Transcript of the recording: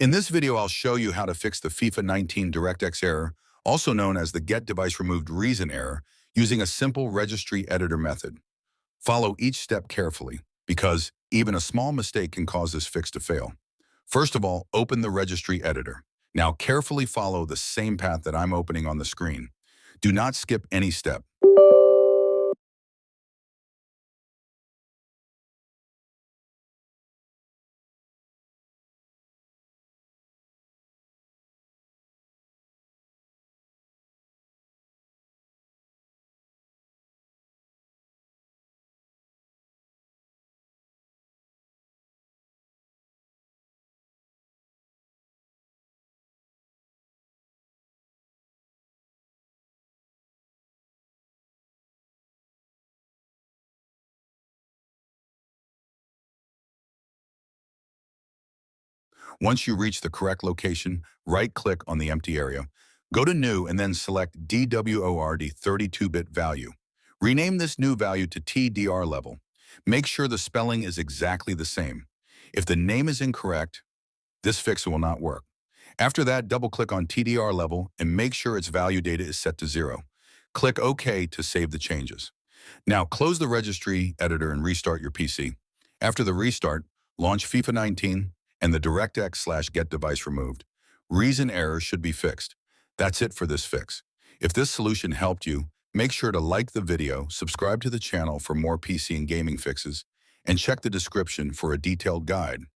In this video, I'll show you how to fix the FIFA 19 DirectX error, also known as the GetDeviceRemovedReason error, using a simple registry editor method. Follow each step carefully, because even a small mistake can cause this fix to fail. First of all, open the registry editor. Now carefully follow the same path that I'm opening on the screen. Do not skip any step. Once you reach the correct location, right-click on the empty area. Go to New and then select DWORD 32-bit value. Rename this new value to TDR level. Make sure the spelling is exactly the same. If the name is incorrect, this fix will not work. After that, double-click on TDR level and make sure its value data is set to 0. Click OK to save the changes. Now close the registry editor and restart your PC. After the restart, launch FIFA 19 and the DirectX/GetDeviceRemoved. Reason error should be fixed. That's it for this fix. If this solution helped you, make sure to like the video, subscribe to the channel for more PC and gaming fixes, and check the description for a detailed guide.